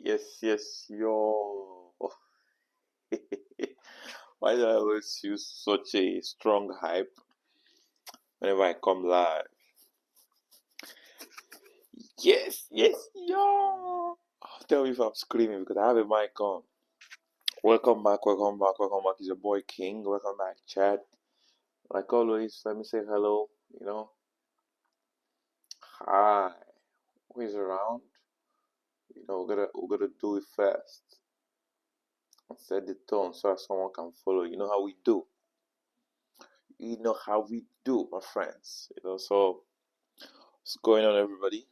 Yes, yes, yo. Why do I always use such a strong hype whenever I come live? Yes, yes, yo. Tell me if I'm screaming because I have a mic on. Welcome back, welcome back, welcome back. It's your boy King. Welcome back, chat. Like always, let me say hello. Hi. Who is around? We're gonna do it fast and set the tone so that someone can follow. You know how we do. You know how we do, my friends. So what's going on, everybody?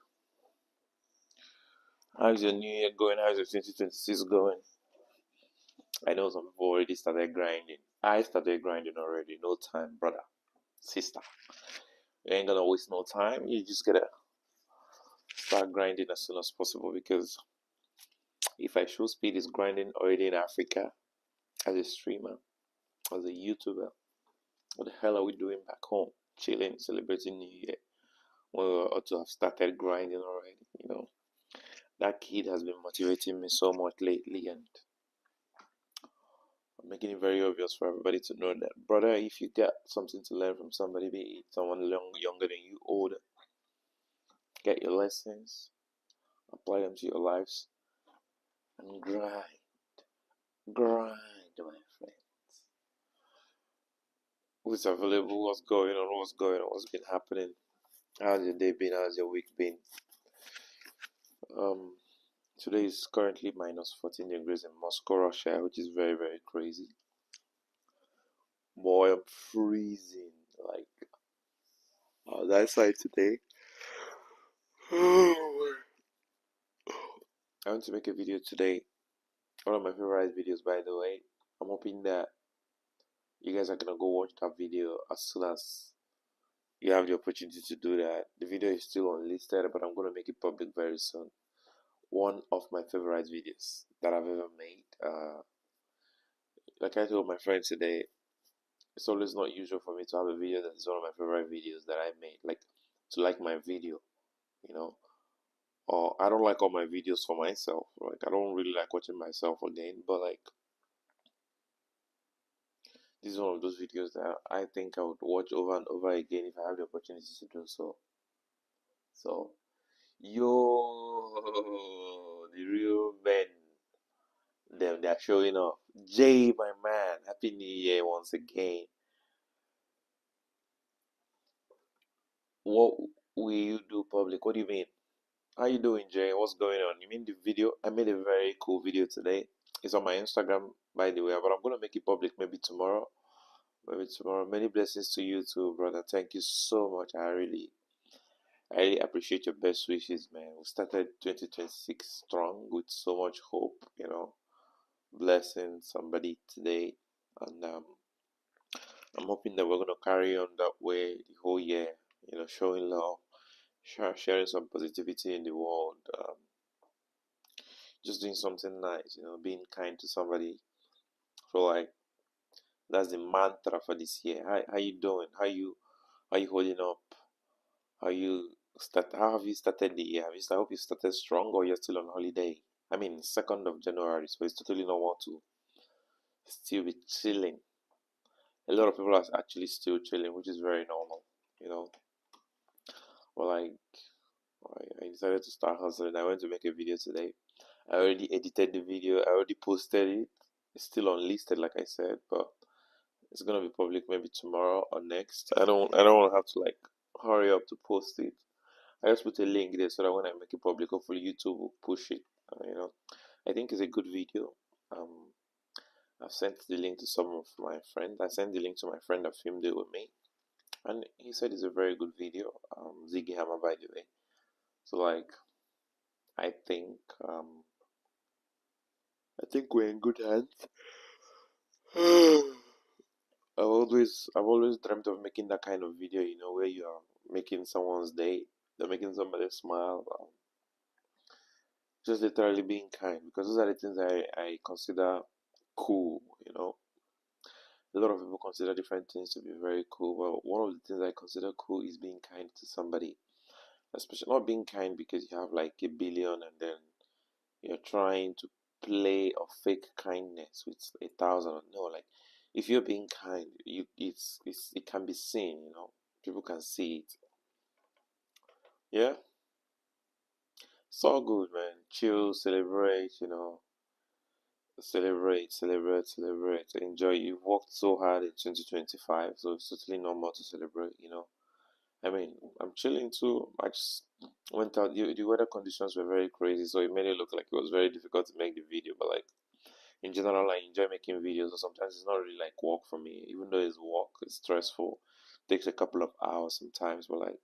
How's your new year going? How's your 2026 going? I know some people already started grinding. I started grinding already. No time, brother, sister. You ain't gonna waste no time. You just gotta start grinding as soon as possible because if I show speed is grinding already in Africa as a streamer, as a YouTuber, what the hell are we doing back home? Chilling, celebrating New Year when we ought to have started grinding already. That kid has been motivating me so much lately, and I'm making it very obvious for everybody to know that, brother, if you got something to learn from somebody, be it someone younger than you, older, get your lessons, apply them to your lives, and grind, my friends. Who's available? What's going on? What's been happening? How's your day been? How's your week been? Um, Today is currently minus 14 degrees in Moscow, Russia, which is very, very crazy. Boy, I'm freezing. Like, that side today. I want to make a video today. One of my favorite videos, by the way. I'm hoping that you guys are gonna go watch that video as soon as you have the opportunity to do that. The video is still unlisted, but I'm gonna make it public very soon. One of my favorite videos that I've ever made. Like I told my friend today, it's always not usual for me to have a video that is one of my favorite videos that I made. Like to like my video, you know. Or I don't like all my videos for myself. Like I don't really like watching myself again, but like this is one of those videos that I think I would watch over and over again if I have the opportunity to do so. So, yo, the real men, they're showing off. Jay, my man, happy New Year once again. What will you do public? What do you mean? How you doing, Jay? What's going on? You mean the video? I made a very cool video today. It's on my Instagram, by the way, but I'm gonna make it public maybe tomorrow. Maybe tomorrow. Many blessings to you too, brother. Thank you so much. I really appreciate your best wishes, man. We started 2026 strong with so much hope, blessing somebody today. And I'm hoping that we're going to carry on that way the whole year, showing love, sharing some positivity in the world, just doing something nice, being kind to somebody. So, like, that's the mantra for this year. How you doing? How you holding up? How have you started the year? I hope you started strong or you're still on holiday. I mean, 2nd of January, so it's totally normal to still be chilling. A lot of people are actually still chilling, which is very normal. But like, I decided to start hustling. I went to make a video today. I already edited the video. I already posted it. It's still unlisted, like I said, but it's gonna be public maybe tomorrow or next. I don't want to have to like hurry up to post it. I just put a link there so that when I make it public, hopefully YouTube will push it. I think it's a good video. Um, I've sent the link to some of my friends. I sent the link to my friend that filmed it with me, and he said it's a very good video. Ziggy Hammer, by the way. So like, I think um, I think we're in good hands. I've always dreamt of making that kind of video, where you are making someone's day, you're making somebody smile, just literally being kind, because those are the things I consider cool. A lot of people consider different things to be very cool, but one of the things I consider cool is being kind to somebody, especially not being kind because you have like a billion and then you're trying to play or fake kindness with 1,000. No, like if you're being kind, it can be seen. People can see it. Yeah, it's all good, man. Chill, celebrate. Celebrate, celebrate, celebrate. Enjoy. You've worked so hard in 2025, so it's totally normal to celebrate. I mean, I'm chilling too. I just went out. The weather conditions were very crazy, so it made it look like it was very difficult to make the video. But like in general, I enjoy making videos. So sometimes it's not really like work for me, even though it's work. It's stressful. Takes a couple of hours sometimes, but like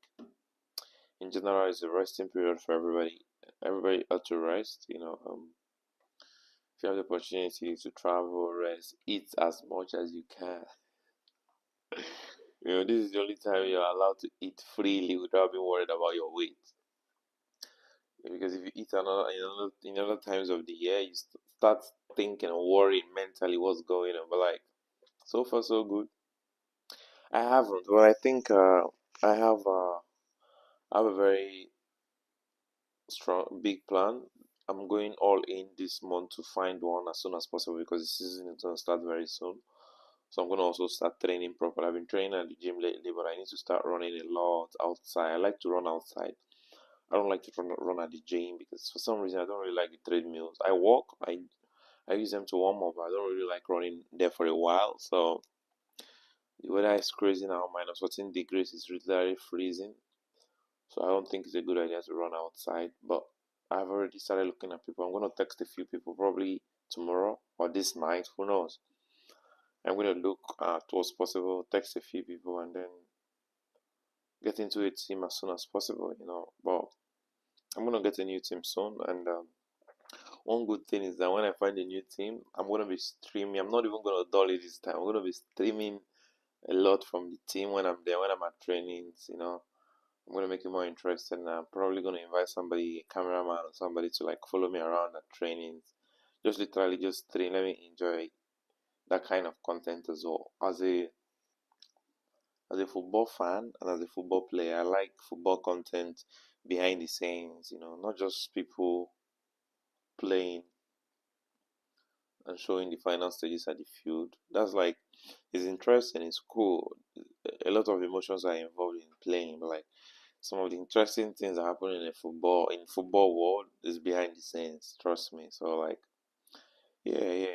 in general, it's a resting period for everybody. Everybody ought to rest. If you have the opportunity to travel, rest, eat as much as you can. This is the only time you're allowed to eat freely without being worried about your weight. Because if you eat in other times of the year, you start thinking and worrying mentally what's going on. But like, so far so good. I haven't, but I think I have uh, I have a very strong big plan. I'm going all in this month to find one as soon as possible because the season is gonna start very soon. So I'm gonna also start training properly. I've been training at the gym lately, but I need to start running a lot outside. I like to run outside. I don't like to run at the gym because for some reason I don't really like the treadmills. I walk, I use them to warm up. I don't really like running there for a while. So the weather is crazy now, minus 14 degrees is literally freezing. So I don't think it's a good idea to run outside. But I've already started looking at people. I'm gonna text a few people probably tomorrow or this night. Who knows? I'm gonna look at what's possible, text a few people, and then get into a team as soon as possible. But I'm gonna get a new team soon, and one good thing is that when I find a new team, I'm gonna be streaming. I'm not even gonna dull it this time. I'm gonna be streaming a lot from the team when I'm there, when I'm at trainings. I'm gonna make it more interesting. And I'm probably gonna invite somebody, a cameraman or somebody to like follow me around at trainings. Just literally just stream. Let me enjoy that kind of content as well. As a football fan and as a football player, I like football content behind the scenes, not just people playing and showing the final stages at the field. That's like, it's interesting, it's cool. A lot of emotions are involved in playing, but like some of the interesting things that happen in football world is behind the scenes, trust me. So like, yeah, yeah,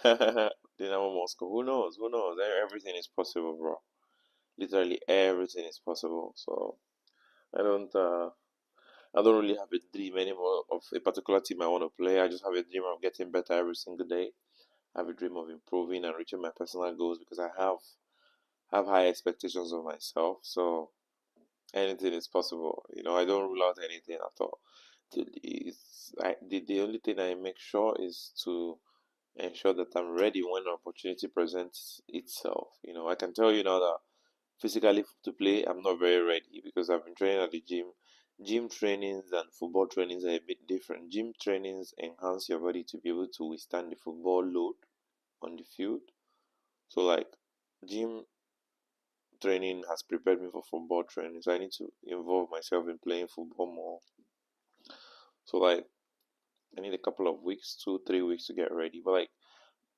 yeah. Dynamo Moscow, who knows? Who knows? Everything is possible, bro. Literally everything is possible. So I don't uh I don't really have a dream anymore of a particular team I want to play. I just have a dream of getting better every single day. I have a dream of improving and reaching my personal goals because I have high expectations of myself. So anything is possible. I don't rule out anything at all. The only thing I make sure is to ensure that I'm ready when an opportunity presents itself. I can tell you now that physically to play, I'm not very ready because I've been training at the gym. Gym trainings and football trainings are a bit different. Gym trainings enhance your body to be able to withstand the football load on the field. So, like, gym training has prepared me for football training. So, I need to involve myself in playing football more. So, like, I need a couple of weeks, 2, 3 weeks to get ready. But, like,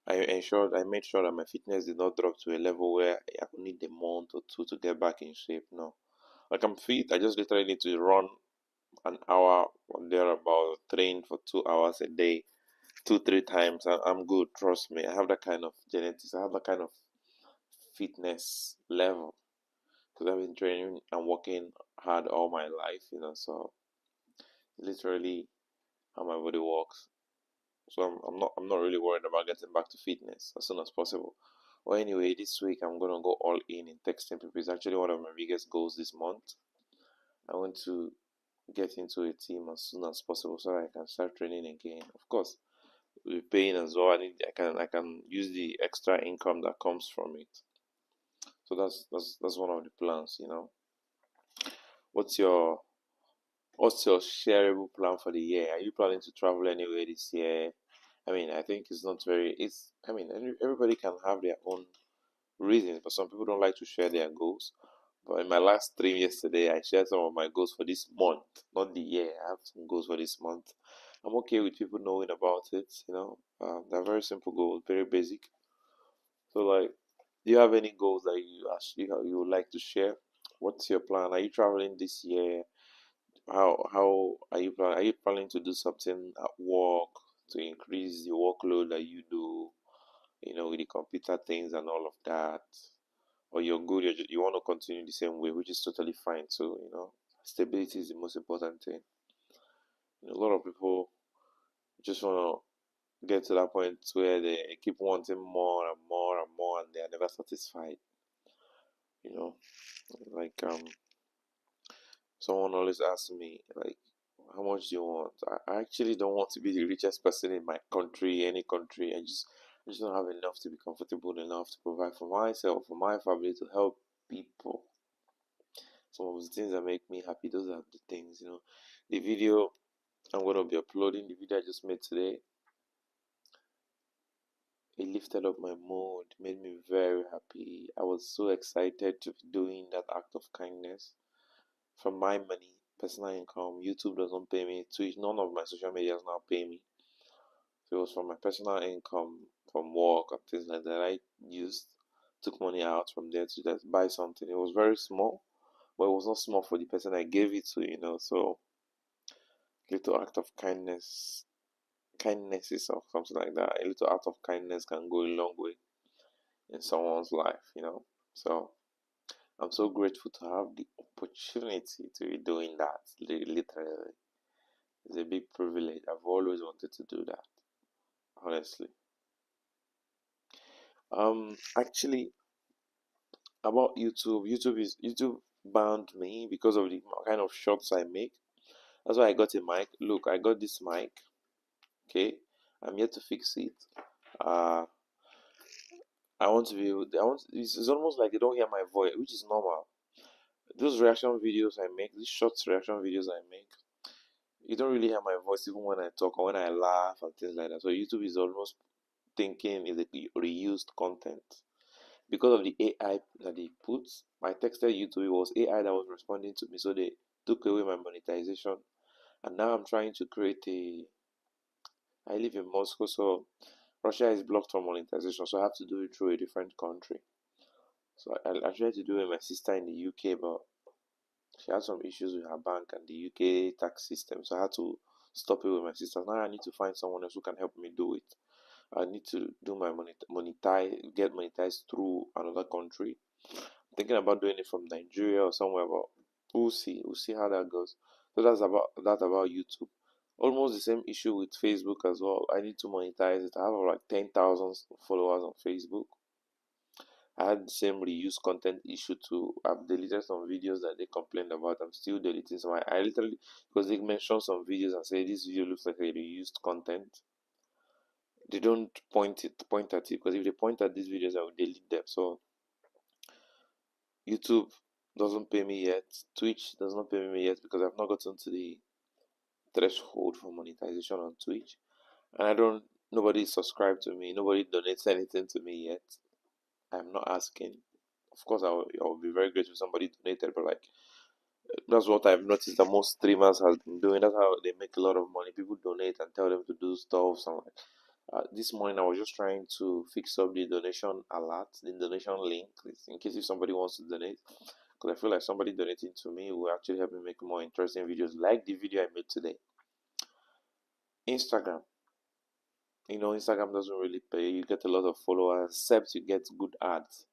I made sure that my fitness did not drop to a level where I would need a month or two to get back in shape. No. Like I'm fit, I just literally need to run an hour or thereabout, train for 2 hours a day, 2, 3 times. I'm good, trust me. I have that kind of genetics, I have that kind of fitness level because I've been training and working hard all my life, so literally how my body works. So I'm not really worried about getting back to fitness as soon as possible. Well, anyway, this week I'm gonna go all in texting people. It's actually one of my biggest goals this month. I want to get into a team as soon as possible so that I can start training again. Of course, with paying as well, I can use the extra income that comes from it. So that's one of the plans. What's your what's your shareable plan for the year? Are you planning to travel anywhere this year? I mean, I think it's not very. It's. I mean, everybody can have their own reasons, but some people don't like to share their goals. But in my last stream yesterday, I shared some of my goals for this month, not the year. I have some goals for this month. I'm okay with people knowing about it, They're very simple goals, very basic. So, like, do you have any goals that you would like to share? What's your plan? Are you traveling this year? How are you planning? Are you planning to do something at work to increase the workload that you do? With the computer things and all of that, or you're good, you want to continue the same way, which is totally fine. So, stability is the most important thing. A lot of people just want to get to that point where they keep wanting more and more and more, and they are never satisfied. You know, like someone always asks me, like, how much do you want? I actually don't want to be the richest person in my country, any country. I just don't have enough to be comfortable enough to provide for myself, for my family, to help people. Some of the things that make me happy, those are the things. The video I'm going to be uploading, the video I just made today, it lifted up my mood, made me very happy. I was so excited to be doing that act of kindness from my money, personal income. YouTube doesn't pay me. Twitch, none of my social medias now pay me. So it was from my personal income, from work and things like that. I took money out from there to just buy something. It was very small, but it was not small for the person I gave it to. So little act of kindnesses or something like that. A little act of kindness can go a long way in someone's life. So I'm so grateful to have the opportunity to be doing that. Literally, it's a big privilege. I've always wanted to do that, honestly. Actually, about YouTube banned me because of the kind of shots I make. That's why I got a mic. Look, I got this mic. Okay, I'm yet to fix it. Uh, I want to be able. It's almost like they don't hear my voice, which is normal. Those reaction videos I make, these short reaction videos I make, you don't really hear my voice even when I talk or when I laugh and things like that. So YouTube is almost thinking it's a reused content because of the AI that they put. I texted YouTube, it was AI that was responding to me, so they took away my monetization. And now I'm trying to create a. I live in Moscow, so Russia is blocked from monetization, so I have to do it through a different country. So I tried to do it with my sister in the UK, but she had some issues with her bank and the UK tax system, so I had to stop it with my sister. Now I need to find someone else who can help me do it. I need to do my get monetized through another country. I'm thinking about doing it from Nigeria or somewhere, but we'll see. We'll see how that goes. So that's about YouTube. Almost the same issue with Facebook as well. I need to monetize it. I have like 10,000 followers on Facebook. I had the same reuse content issue too. I've deleted some videos that they complained about. I'm still deleting some. I literally, because they mentioned some videos and say this video looks like a reused content. They don't point at it, because if they point at these videos, I will delete them. So YouTube doesn't pay me yet. Twitch does not pay me yet because I've not gotten to the threshold for monetization on Twitch, and I don't. Nobody subscribed to me. Nobody donates anything to me yet. I'm not asking. Of course, I will be very grateful if somebody donated, but like that's what I've noticed that most streamers has been doing. That's how they make a lot of money. People donate and tell them to do stuff. So like, this morning I was just trying to fix up the donation alert, the donation link, in case if somebody wants to donate. Because I feel like somebody donating to me will actually help me make more interesting videos, like the video I made today. Instagram. Instagram doesn't really pay. You get a lot of followers, except you get good ads.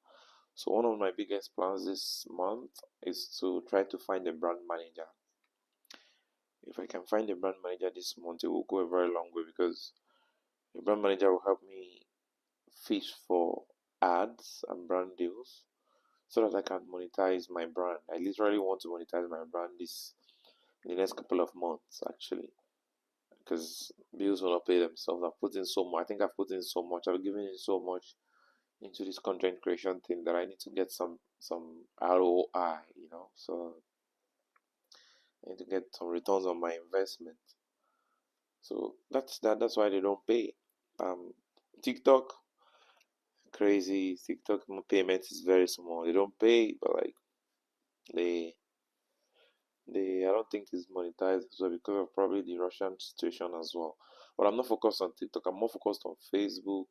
So one of my biggest plans this month is to try to find a brand manager. If I can find a brand manager this month, it will go a very long way, because a brand manager will help me fish for ads and brand deals so that I can monetize my brand. I literally want to monetize my brand in the next couple of months, actually, because bills will not pay themselves. I've put in so much. I think I've put in so much. I've given in so much into this content creation thing that I need to get some ROI. So I need to get some returns on my investment. So that's why they don't pay. TikTok, crazy. TikTok payment is very small. They don't pay, but like They I don't think it's monetized as well because of probably the Russian situation as well. But I'm not focused on TikTok. I'm more focused on Facebook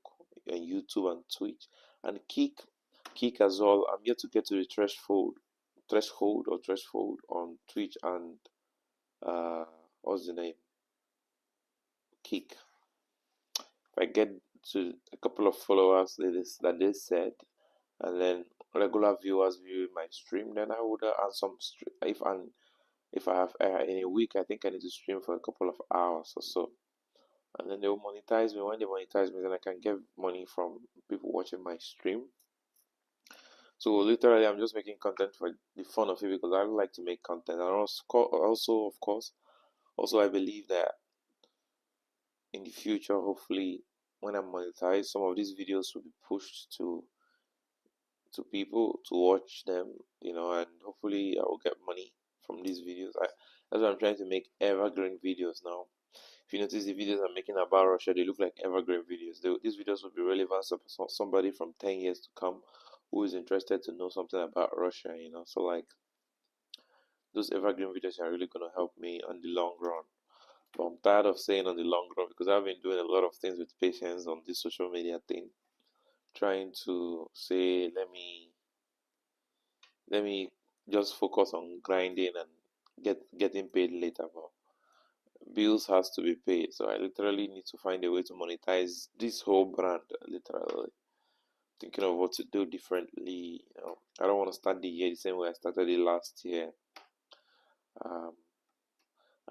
and YouTube and Twitch and Kick as well. I'm yet to get to the threshold on Twitch and uh what's the name? Kick. If I get to a couple of followers that they said, and then regular viewers viewing my stream, then I would add some if I have in a week, I think I need to stream for a couple of hours or so, and then they will monetize me. When they monetize me, then I can get money from people watching my stream. So literally, I'm just making content for the fun of it because I like to make content. And also, of course, also I believe that in the future, hopefully, when I'm monetized, some of these videos will be pushed to people to watch them, and hopefully I will get money from these videos. That's why I'm trying to make evergreen videos now. If you notice the videos I'm making about Russia, they look like evergreen videos. These videos will be relevant to somebody from 10 years to come who is interested to know something about Russia. So like those evergreen videos are really gonna help me on the long run. But I'm tired of saying on the long run because I've been doing a lot of things with patience on this social media thing, trying to say let me just focus on grinding and getting paid later. But bills has to be paid, so I literally need to find a way to monetize this whole brand. Literally thinking of what to do differently. I don't want to start the year the same way I started it last year. Um,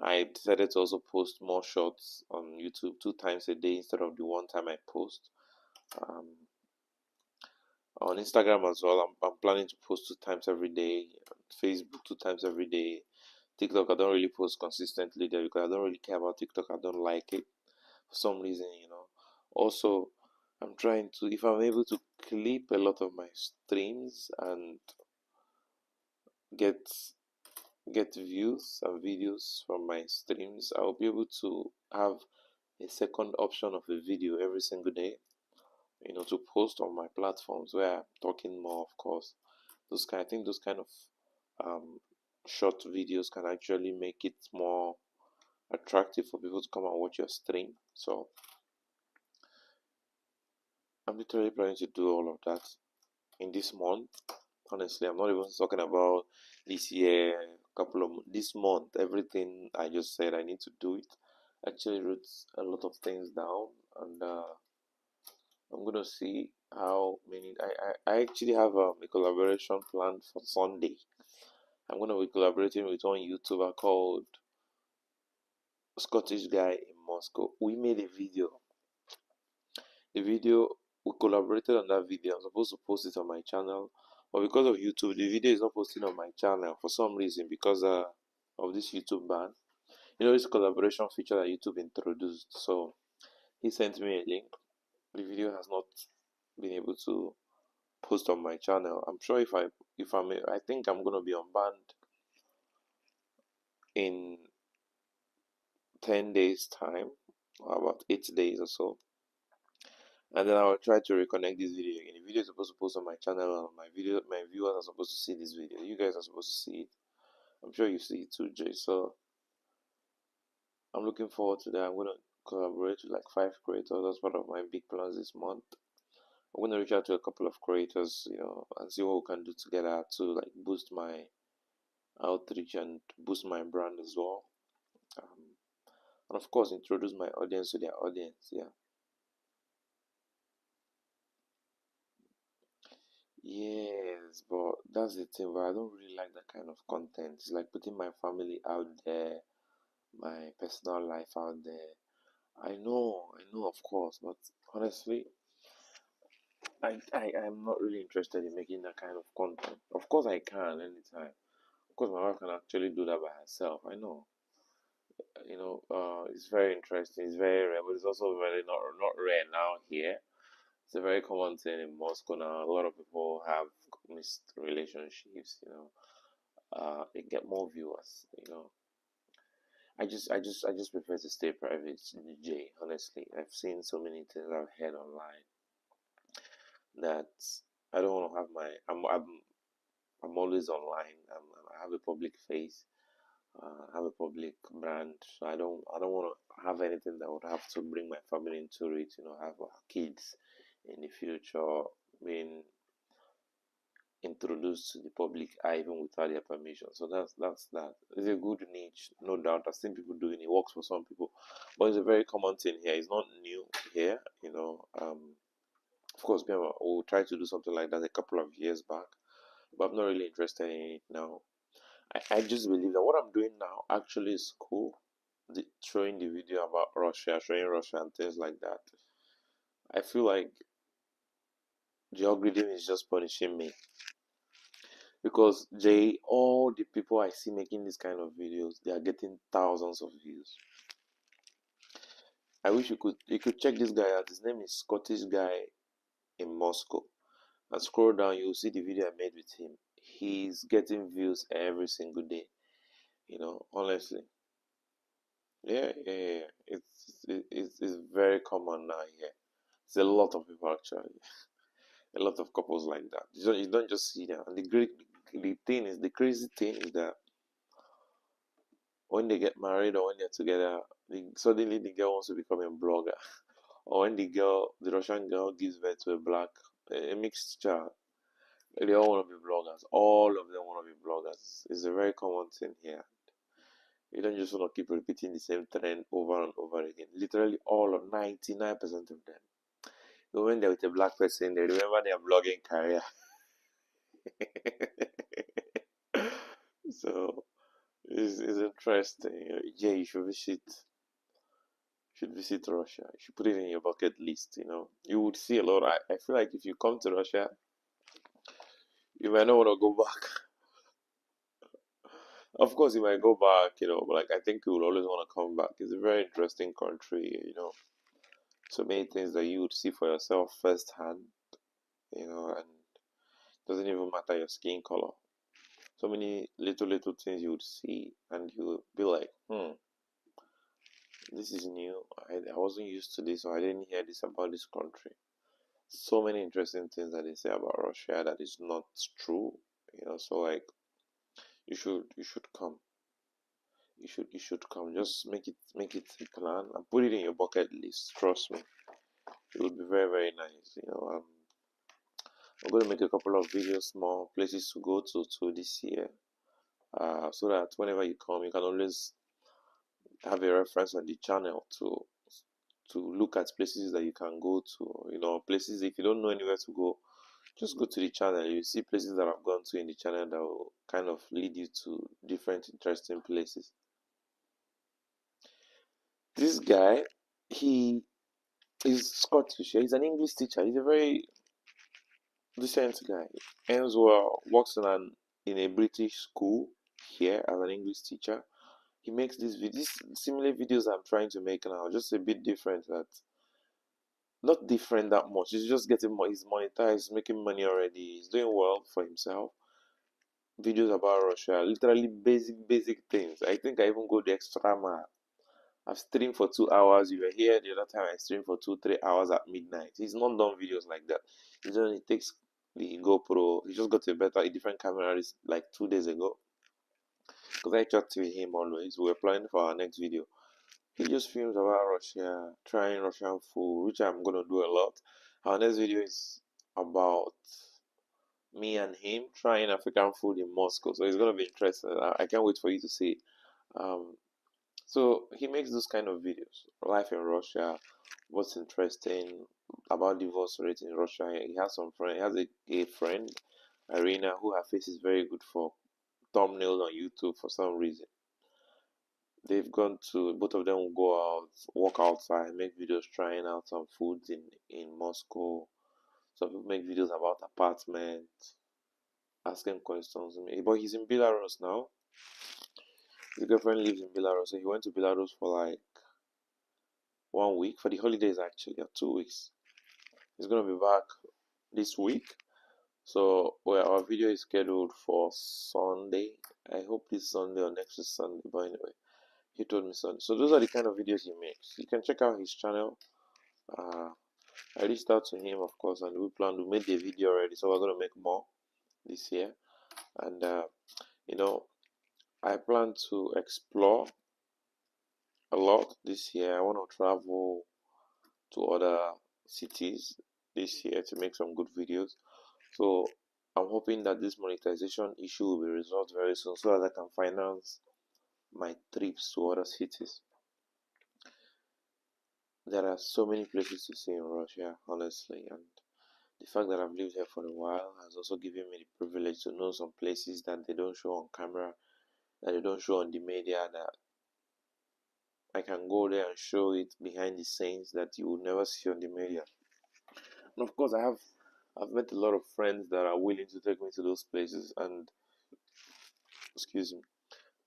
I decided to also post more shorts on YouTube 2 times a day instead of the one time I post. Um, on Instagram as well, I'm planning to post 2 times every day. Facebook 2 times every day. TikTok, I don't really post consistently there because I don't really care about TikTok. I don't like it for some reason. Also, I'm trying to, if I'm able to clip a lot of my streams and get get views and videos from my streams, I'll be able to have a second option of a video every single day, to post on my platforms where I'm talking more, of course. I think those kind of um, short videos can actually make it more attractive for people to come and watch your stream. So I'm literally planning to do all of that in this month. Honestly, I'm not even talking about this year, couple of this month. Everything I just said, I need to do it. Actually, wrote a lot of things down, and I'm gonna see how many. I actually have a collaboration planned for Sunday. I'm gonna be collaborating with one YouTuber called Scottish Guy in Moscow. We made a video. The video we collaborated on that video. I'm supposed to post it on my channel, but because of YouTube, the video is not posted on my channel for some reason because of this YouTube ban. This collaboration feature that YouTube introduced. So he sent me a link. The video has not been able to post on my channel. I'm sure I think I'm gonna be unbanned in 10 days time, or about 8 days or so. And then I will try to reconnect this video again. The video is supposed to post on my channel, and my viewers are supposed to see this video. You guys are supposed to see it. I'm sure you see it too, Jay. So I'm looking forward to that. I'm gonna collaborate with like 5 creators. That's part of my big plans this month. I'm gonna reach out to a couple of creators, and see what we can do together to like boost my outreach and boost my brand as well. Um, and of course, introduce my audience to their audience. Yeah. Yes, but that's the thing. But I don't really like that kind of content. It's like putting my family out there, my personal life out there. I know, of course, but honestly, I'm not really interested in making that kind of content. Of course, I can anytime. Of course, my wife can actually do that by herself. I know. It's very interesting. It's very rare, but it's also very not rare now here. It's a very common thing in Moscow now. A lot of people have missed relationships. They get more viewers. I just prefer to stay private, J. Honestly, I've seen so many things I've heard online that I don't want to have my. I'm I'm always online. I have a public face. I have a public brand. So I don't want to have anything that would have to bring my family into it. Have kids in the future being introduced to the public eye even without their permission. So that's that. It's a good niche, no doubt. I've seen people doing it. It works for some people, but it's a very common thing here. It's not new here. Of course, we'll try to do something like that a couple of years back, but I'm not really interested in it now. I just believe that what I'm doing now actually is cool. Showing the video about Russia, showing Russia and things like that. I feel like the algorithm is just punishing me because all the people I see making this kind of videos, they are getting thousands of views. I wish you could check this guy out. His name is Scottish guy in Moscow. And scroll down, you'll see the video I made with him. He's getting views every single day. Honestly. Yeah, yeah, yeah. It's very common now here. It's a lot of people actually. A lot of couples like that. You don't just see them. And the crazy thing is that when they get married or when they're together, suddenly the girl wants to become a blogger. Or when the Russian girl gives birth to a mixed child, they all want to be bloggers. All of them want to be bloggers. It's a very common thing here. You don't just want to keep repeating the same trend over and over again. Literally all of 99% of them. Even when they're with a black person, they remember their blogging career. So it's interesting. Yeah, you should visit Russia. You should put it in your bucket list. You would see a lot. I feel like if you come to Russia, you might not want to go back. Of course, you might go back, but like I think you will always want to come back. It's a very interesting country. So many things that you would see for yourself firsthand, and it doesn't even matter your skin color. So many little things you would see, and you would be like, this is new. I wasn't used to this, or I didn't hear this about this country. So many interesting things that they say about Russia that is not true. So like you should come. You should come. Just make it a plan and put it in your bucket list. Trust me, it would be very very nice. I'm going to make a couple of videos, more places to go to this year, so that whenever you come, you can always have a reference on the channel to look at places that you can go to. Places if you don't know anywhere to go, just go to the channel. You see places that I've gone to in the channel that will kind of lead you to different interesting places. This guy, he is Scottish. He's an English teacher. He's a very decent guy. Ends well, works in a British school here as an English teacher. He makes these similar videos I'm trying to make now, just a bit different. That not different that much. He's just getting more. He's monetized, making money already. He's doing well for himself. Videos about Russia, literally basic things. I think I even go the extra mile. I've streamed for 2 hours. You were here the other time. I streamed for 2-3 hours at midnight. He's not done videos like that. He takes the GoPro. He just got a different camera like 2 days ago. Because I chat with him always. We were planning for our next video. He just films about Russia, trying Russian food, which I'm gonna do a lot. Our next video is about me and him trying African food in Moscow. So it's gonna be interesting. I can't wait for you to see. Um, so he makes those kind of videos. Life in Russia, what's interesting about divorce rate in Russia. He has some friend. He has a friend, Irina, who her face is very good for thumbnails on YouTube for some reason. They've gone to both of them will go out, walk outside, make videos trying out some foods in Moscow. Some people make videos about apartments, asking questions. But he's in Belarus now. His girlfriend lives in Belarus, so he went to Belarus for like 1 week for the holidays actually, or 2 weeks. He's gonna be back this week. So our video is scheduled for Sunday. I hope this Sunday or next Sunday. But anyway, he told me Sunday. So those are the kind of videos he makes. You can check out his channel. I reached out to him, of course, and we made the video already, so we're gonna make more this year. And you know, I plan to explore a lot this year. I want to travel to other cities this year to make some good videos. So I'm hoping that this monetization issue will be resolved very soon so that I can finance my trips to other cities. There are so many places to see in Russia, honestly, and the fact that I've lived here for a while has also given me the privilege to know some places that they don't show on camera, that they don't show on the media, that I can go there and show it behind the scenes that you will never see on the media. And of course, I've met a lot of friends that are willing to take me to those places, and excuse me,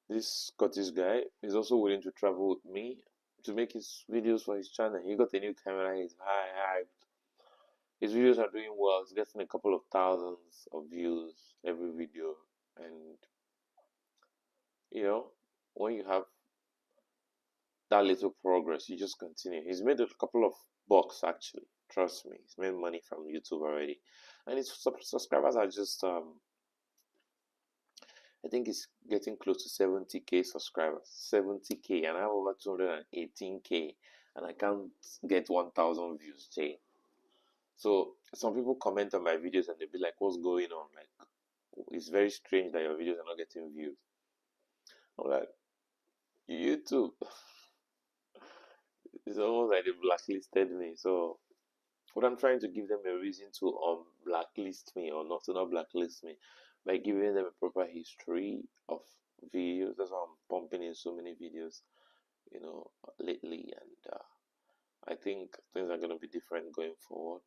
this Scottish guy is also willing to travel with me to make his videos for his channel. He got a new camera, he's high. His videos are doing well. He's getting a couple of thousands of views every video. And, you know, when you have that little progress, you just continue. He's made a couple of bucks, actually. Trust me. He's made money from YouTube already. And his subscribers are just, I think he's getting close to 70k subscribers. 70k. And I have over 218k. And I can't get 1,000 views, Jay. So some people comment on my videos and they'll be like, what's going on? Like, it's very strange that your videos are not getting views. I'm like, YouTube. It's almost like they blacklisted me. So what I'm trying to give them a reason to blacklist me or not to not blacklist me by giving them a proper history of videos. That's why I'm pumping in so many videos, lately, and I think things are gonna be different going forward.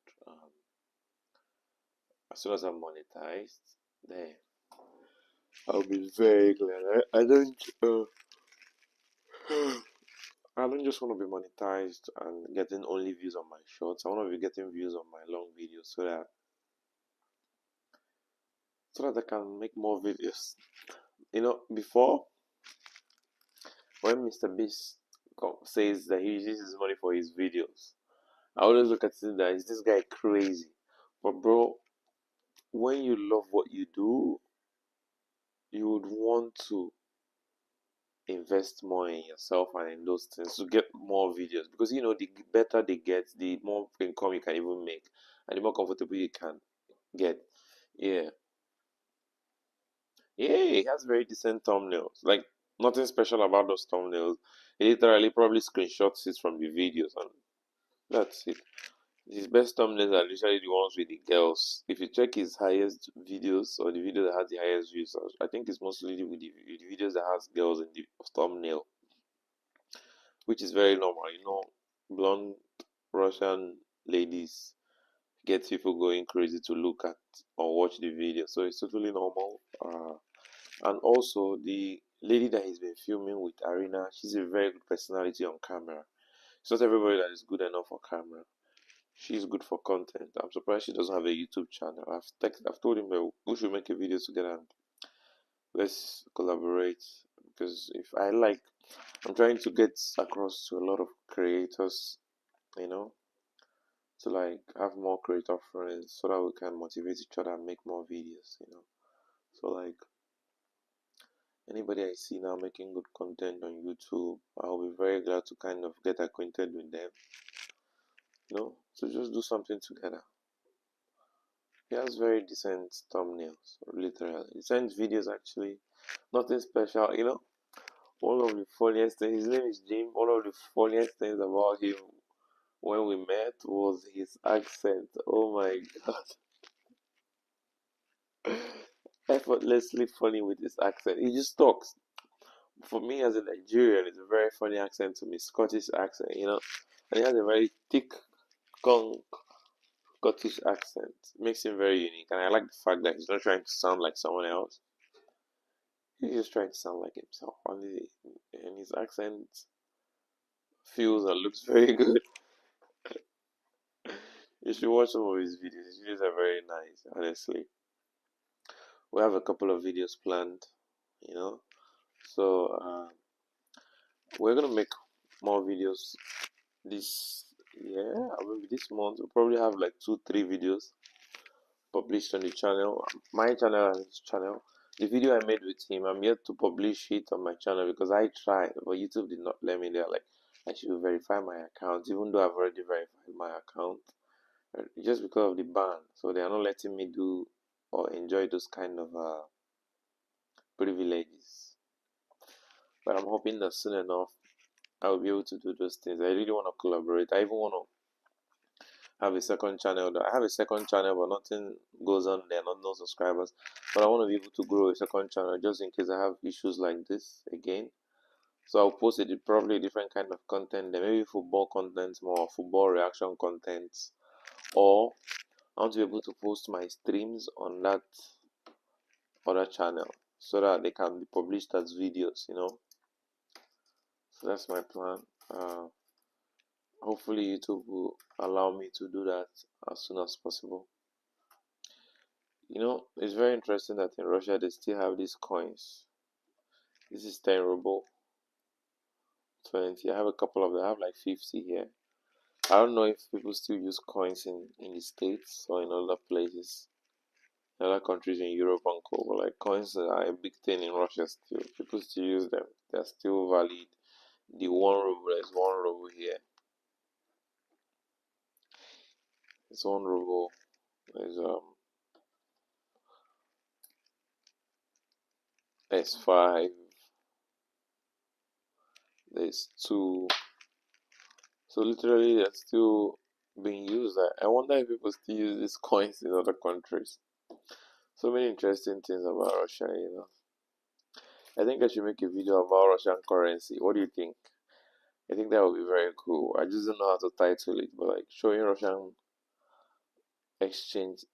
As soon as I'm monetized, then I'll be very glad. I don't just want to be monetized and getting only views on my shorts. I want to be getting views on my long videos so that I can make more videos. Before when Mr. Beast says that he uses his money for his videos, I always look at it that is this guy crazy? But bro, when you love what you do, you would want to invest more in yourself and in those things to get more videos, because the better they get, the more income you can even make, and the more comfortable you can get. Yeah, yeah, he has very decent thumbnails. Like, nothing special about those thumbnails. He literally probably screenshots it from the videos, and that's it. His best thumbnails are usually the ones with the girls. If you check his highest videos, or the video that has the highest views, I think it's mostly with the videos that has girls in the thumbnail, which is very normal. Blonde Russian ladies get people going crazy to look at or watch the video, so it's totally normal. And also, the lady that he's been filming with, Arena, she's a very good personality on camera. It's not everybody that is good enough for camera. She's good for content. I'm surprised she doesn't have a YouTube channel. I've told him that we should make a video together and let's collaborate, because I'm trying to get across to a lot of creators, you know, to like have more creator friends so that we can motivate each other and make more videos. So like anybody I see now making good content on YouTube, I'll be very glad to kind of get acquainted with them. So just do something together. He has very decent thumbnails, literally. Decent videos, actually. Nothing special. One of the funniest things, his name is Jim. One of the funniest things about him when we met was his accent. Oh my god. Effortlessly funny with his accent. He just talks. For me as a Nigerian, it's a very funny accent to me, Scottish accent. And he has a very thick, gong Scottish accent. It makes him very unique. And I like the fact that he's not trying to sound like someone else. He's just trying to sound like himself. And his accent feels and looks very good. You should watch some of his videos. His videos are very nice, honestly. We have a couple of videos planned, you know. So we're gonna make more videos this year. Maybe this month we'll probably have like 2, 3 videos published on the channel, my channel and his channel. The video I made with him, I'm yet to publish it on my channel because I tried, but YouTube did not let me. They're like, I should verify my account, even though I've already verified my account, just because of the ban. So they are not letting me do or enjoy those kind of privileges. But I'm hoping that soon enough I will be able to do those things. I really want to collaborate. I even want to have a second channel. I have a second channel, but nothing goes on there, not no subscribers. But I want to be able to grow a second channel just in case I have issues like this again. So I'll post it probably a different kind of content there, maybe football content, more football reaction content, or I want to be able to post my streams on that other channel so that they can be published as videos, So that's my plan. Hopefully YouTube will allow me to do that as soon as possible. It's very interesting that in Russia they still have these coins. This is 10 ruble, 20. I have a couple of them. I have like 50 here. I don't know if people still use coins in the States or in other places, in other countries in Europe and co. But like coins are a big thing in Russia still. People still use them. They're still valid. The 1 ruble, there's 1 ruble here. It's 1 ruble. There's 5. There's 2. So literally they're still being used. I wonder if people still use these coins in other countries. So many interesting things about Russia, I think I should make a video about Russian currency. What do you think? I think that would be very cool. I just don't know how to title it, but like showing Russian exchange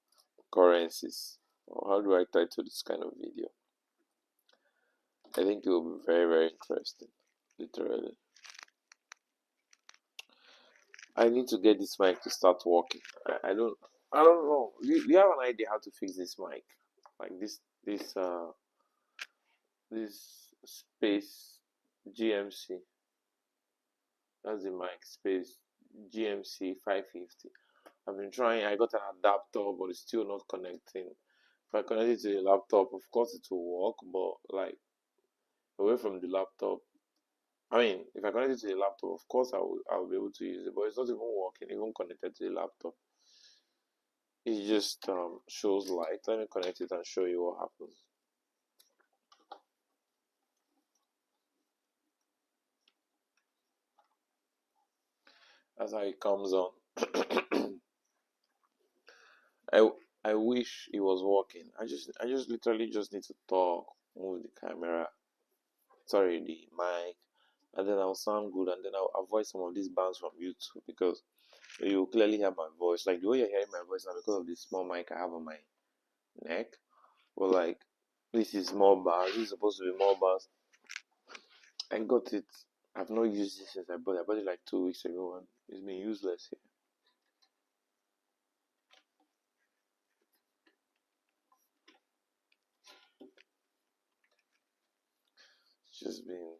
currencies. Or how do I title this kind of video? I think it will be very, very interesting. Literally. I need to get this mic to start working. I don't know. You have an idea how to fix this mic? Like this space GMC. That's the mic space GMC 550. I've been trying. I got an adapter, but it's still not connecting. If I connect it to the laptop, of course it will work, but like away from the laptop. I mean, if I connect it to the laptop, of course I will be able to use it, but it's not even working, even connected to the laptop. It just shows light. Let me connect it and show you what happens. That's how it comes on. I wish it was working. I just literally just need to talk, move the camera, sorry, the mic, and then I'll sound good, and then I'll avoid some of these bans from YouTube because you clearly hear my voice. Like the way you're hearing my voice now because of the small mic I have on my neck. But like this is more bars. This is supposed to be more bars. I got it. I've not used this since I bought it. I bought it like 2 weeks ago and it's been useless here. It's just been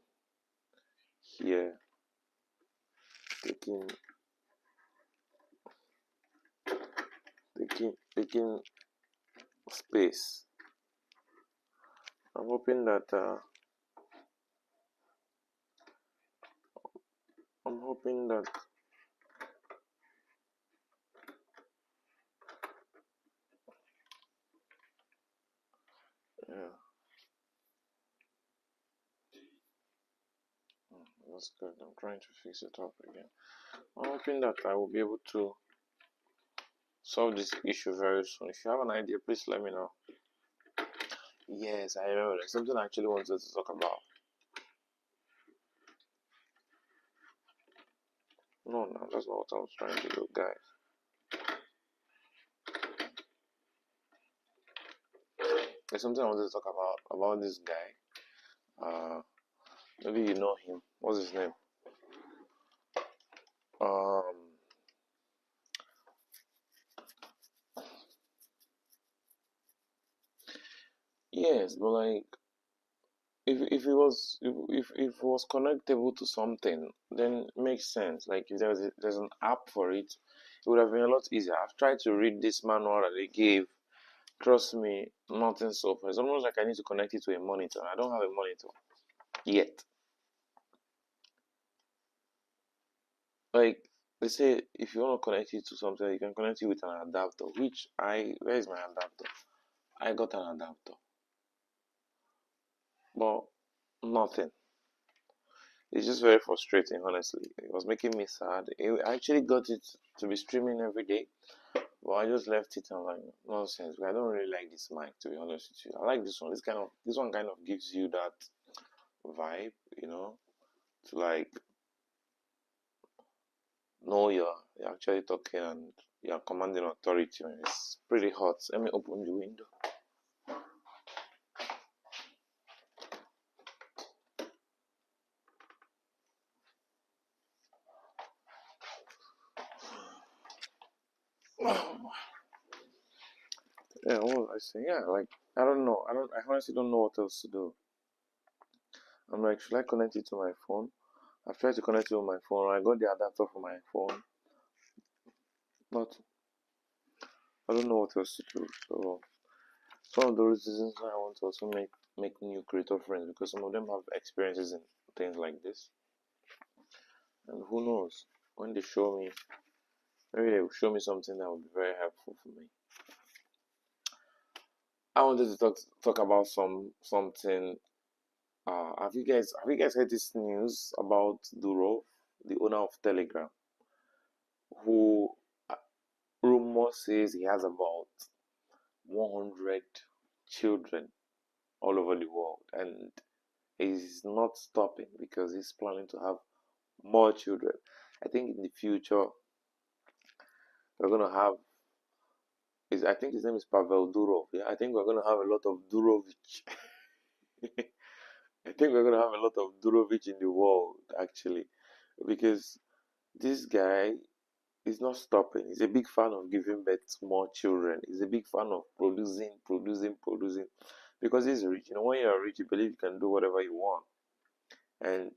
here taking space. I'm hoping that yeah, that's good. I'm trying to fix it up again. I'm hoping that I will be able to solve this issue very soon. If you have an idea, please let me know. Yes, I remember. There's something I actually wanted to talk about. No, that's not what I was trying to do, guys. There's something I wanted to talk about this guy. Maybe you know him. What's his name? Yes, but like if it was connectable to something, then it makes sense. Like if there's an app for it, it would have been a lot easier. I've tried to read this manual that they gave Trust me, nothing so far. It's almost like I need to connect it to a monitor. I don't have a monitor yet. Like they say, if you want to connect it to something, you can connect it with an adapter. Which where is my adapter? I got an adapter, but nothing. It's just very frustrating, honestly. It was making me sad. I actually got it to be streaming every day, but I just left it and like nonsense. I don't really like this mic, to be honest with you. I like this one. This one kind of gives you that vibe, to like know you're actually talking and you're commanding authority. And it's pretty hot. Let me open the window. Yeah, what was I saying? Yeah, like I don't know. I honestly don't know what else to do. I'm like, should I connect it to my phone? I've tried to connect it with my phone. I got the adapter for my phone. Not I don't know what else to do. So it's one of those reasons why I want to also make new creator friends, because some of them have experiences in things like this. And who knows? When they show me, maybe they will show me something that will be very helpful for me. I wanted to talk about something. Have you guys heard this news about Durov, the owner of Telegram, who uh, rumor says he has about 100 children all over the world, and he's not stopping because he's planning to have more children. I think in the future we're gonna have I think his name is Pavel Durov. Yeah, I think we're gonna have a lot of Durovich. I think we're gonna have a lot of Durovich in the world actually, because this guy is not stopping. He's a big fan of giving birth to more children. He's a big fan of producing, because he's rich. When you're rich, you believe you can do whatever you want. And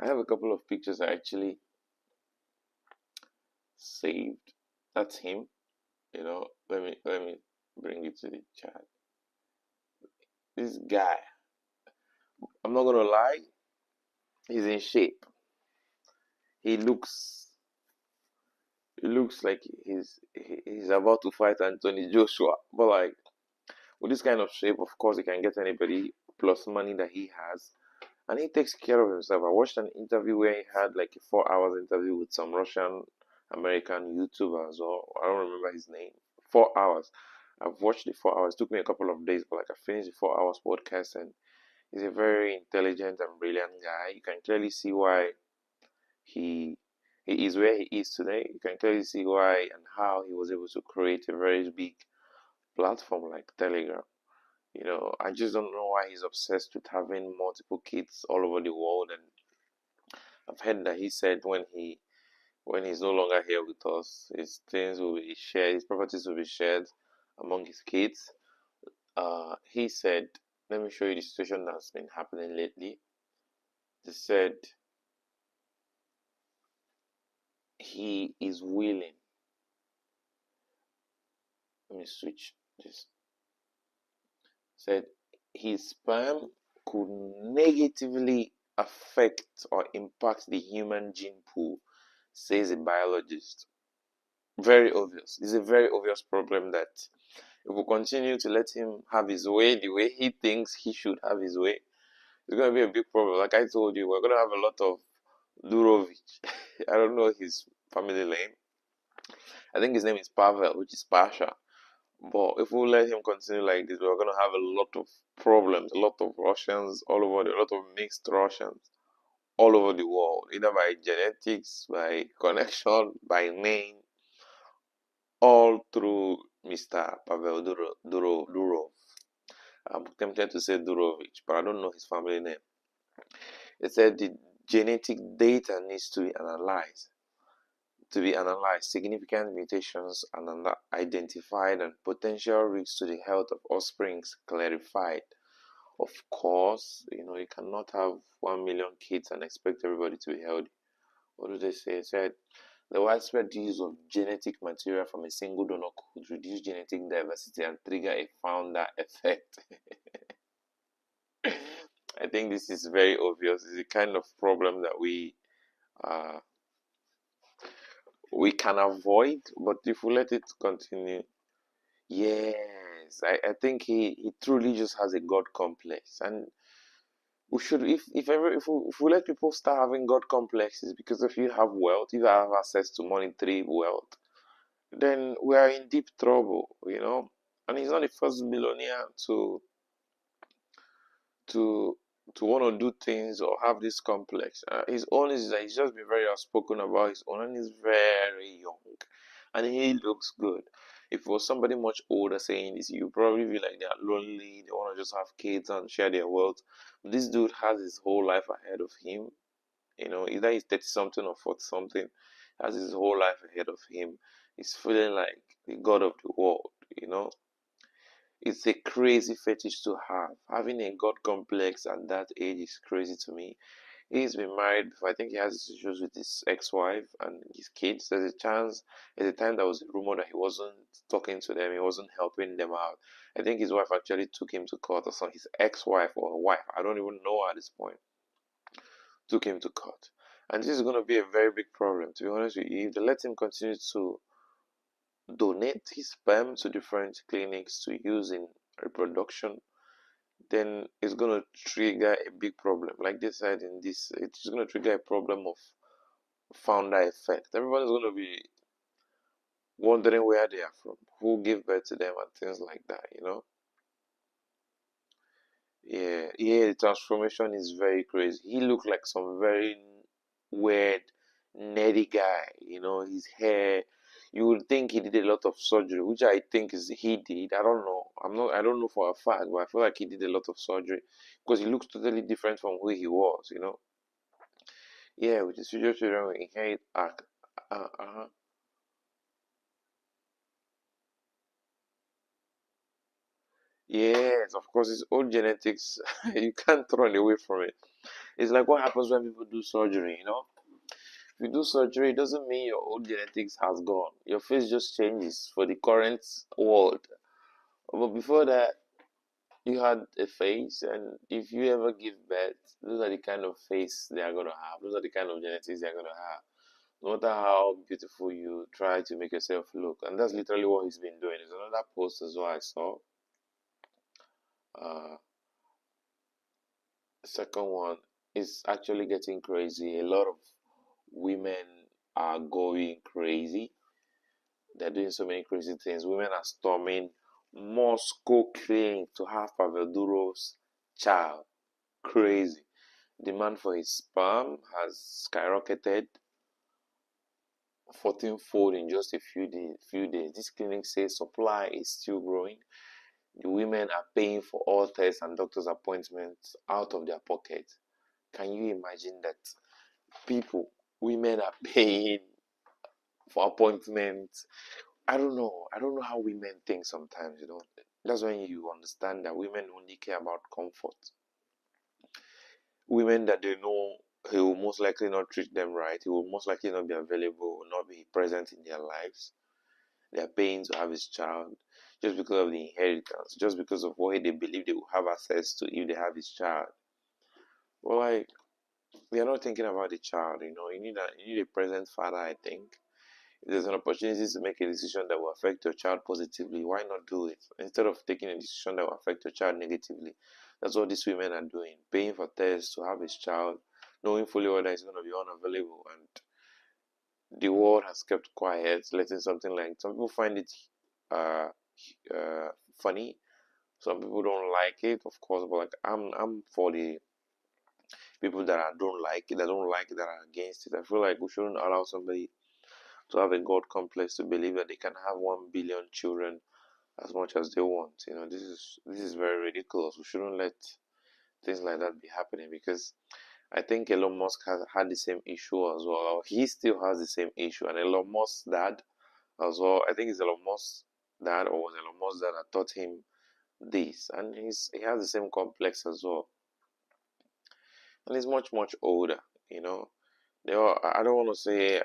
I have a couple of pictures I actually saved. That's him. Let me bring it to the chat. This guy, I'm not gonna lie, he's in shape. He looks he looks like he's about to fight Anthony Joshua. But like with this kind of shape, of course, he can get anybody plus money that he has, and he takes care of himself. I watched an interview where he had like a 4 hours interview with some Russian American YouTuber as well. I don't remember his name. 4 hours. I've watched the 4 hours. It took me a couple of days, but like I finished the 4 hours podcast, and he's a very intelligent and brilliant guy. You can clearly see why he he is where he is today. You can clearly see why and how he was able to create a very big platform like Telegram. I just don't know why he's obsessed with having multiple kids all over the world. And I've heard that he said when he's no longer here with us, his things will be shared, his properties will be shared among his kids. He said, let me show you the situation that's been happening lately. He said he is willing. Let me switch this. Said his sperm could negatively affect or impact the human gene pool, says a biologist. Very obvious. It's a very obvious problem that if we continue to let him have his way the way he thinks he should have his way, it's going to be a big problem. Like I told you, we're going to have a lot of Durovich. I don't know his family name. I think his name is Pavel, which is Pasha. But if we let him continue like this, we're going to have a lot of problems, a lot of Russians all over, a lot of mixed Russians all over the world, either by genetics, by connection, by name, all through Mr. Pavel Durov. I'm tempted to say Durovich, but I don't know his family name. They said the genetic data needs to be analyzed. Significant mutations are identified, and potential risks to the health of offspring clarified. Of course, you cannot have 1 million kids and expect everybody to be healthy. What do they say? It said The widespread use of genetic material from a single donor could reduce genetic diversity and trigger a founder effect. I think this is very obvious. It's a kind of problem that uh, we can avoid, but if we let it continue, yes, I think he truly just has a God complex, and we should if ever if we let people start having God complexes because if you have wealth, you have access to monetary wealth, then we are in deep trouble, you know. And he's not the first billionaire to to want to do things or have this complex. His own is that he's just been very outspoken about his own, and he's very young, and he looks good. If it was somebody much older saying this, you probably feel like they are lonely, they want to just have kids and share their wealth. But this dude has his whole life ahead of him. You know, either he's 30 something or 40 something, has his whole life ahead of him. He's feeling like the god of the world, you know. It's a crazy fetish to have. Having a god complex at that age is crazy to me. He's been married before. I think he has issues with his ex-wife and his kids. There's a time there was a rumor that he wasn't talking to them, he wasn't helping them out. I think his wife actually took him to court or something. His ex-wife or wife, I don't even know at this point, took him to court. And this is going to be a very big problem, to be honest with you. If they let him continue to donate his sperm to different clinics to use in reproduction, then it's going to trigger a big problem. Like they said in this, it's going to trigger a problem of founder effect. Everyone's going to be wondering where they are from, who gave birth to them, and things like that, you know. Yeah, the transformation is very crazy. He looked like some very weird, nerdy guy, you know, his hair. You would think he did a lot of surgery, which I think is he did. I don't know. I don't know for a fact, but I feel like he did a lot of surgery because he looks totally different from who he was, you know. Yeah, with his future children, we inherit act. Uh-huh. Yes, of course, it's old genetics. You can't run away from it. It's like what happens when people do surgery, you know? If you do surgery, it doesn't mean your old genetics has gone. Your face just changes for the current world. But before that, you had a face, and if you ever give birth, those are the kind of face they are going to have. Those are the kind of genetics they are going to have. No matter how beautiful you try to make yourself look. And that's literally what he's been doing. There's another post as well I saw. Uh, Second one is actually getting crazy. A lot of women are going crazy. They're doing so many crazy things. Women are storming Moscow clinic to have Pavel Durov's child. Crazy. Demand for his sperm has skyrocketed 14-fold in just a few days. This clinic says supply is still growing. The women are paying for all tests and doctor's appointments out of their pocket. Can you imagine that? People, women are paying for appointments. I don't know. I don't know how women think sometimes, you know. That's when you understand that women only care about comfort. Women that they know he will most likely not treat them right, he will most likely not be available, will not be present in their lives. They are paying to have his child just because of the inheritance, just because of what they believe they will have access to if they have his child. Well, like, they are not thinking about the child, you know. You need a present father, I think. If there's an opportunity to make a decision that will affect your child positively, why not do it? Instead of taking a decision that will affect your child negatively. That's what these women are doing. Paying for tests to have his child, knowing fully well that he's going to be unavailable. And the world has kept quiet, letting something like some people find it uh, uh, funny. Some people don't like it, of course, but like I'm for the people that don't like it, that are against it. I feel like we shouldn't allow somebody to have a God complex to believe that they can have 1 billion children as much as they want. You know, this is very ridiculous. We shouldn't let things like that be happening because I think Elon Musk has had the same issue as well. Or he still has the same issue, and Elon Musk's dad as well. I think it's Elon Musk's dad or was Elon Musk's dad that taught him this, and he has the same complex as well, and he's much older. You know, I don't want to say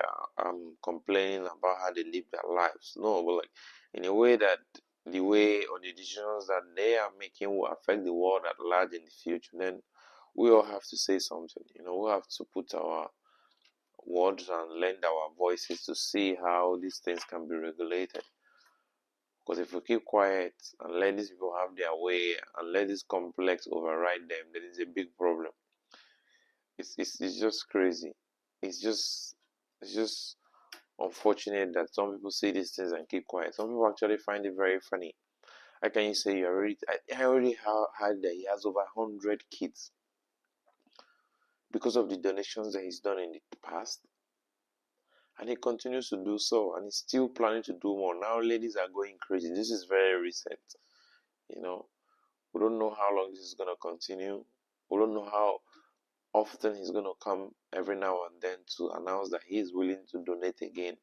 complaining about how they live their lives. No, but like in a way that the way or the decisions that they are making will affect the world at large in the future, then we all have to say something. We have to put our words and lend our voices to see how these things can be regulated. Because if we keep quiet and let these people have their way and let this complex override them, then it's a big problem. It's just crazy. It's just unfortunate that some people see these things and keep quiet. Some people actually find it very funny. How can you say I already heard that he has over 100 kids because of the donations that he's done in the past, and he continues to do so, and he's still planning to do more. Now ladies are going crazy. This is very recent. We don't know how long this is going to continue. We don't know how often he's going to come every now and then to announce that he is willing to donate again.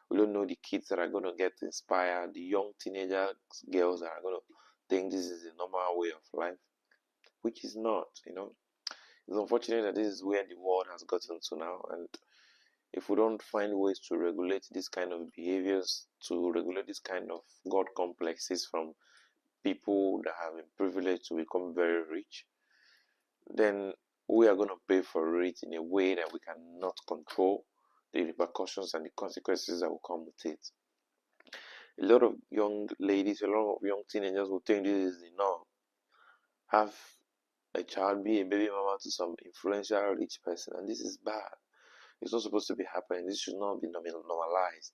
We don't know the kids that are going to get inspired, the young teenager girls that are going to think this is a normal way of life, which is not. It's unfortunate that this is where the world has gotten to now, and if we don't find ways to regulate this kind of behaviors, to regulate this kind of God complexes from people that have been privileged to become very rich, then we are going to pay for it in a way that we cannot control the repercussions and the consequences that will come with it. A lot of young ladies, a lot of young teenagers will think this is the norm. Have a child, be a baby mama to some influential rich person, and this is bad. It's not supposed to be happening. This should not be normalized.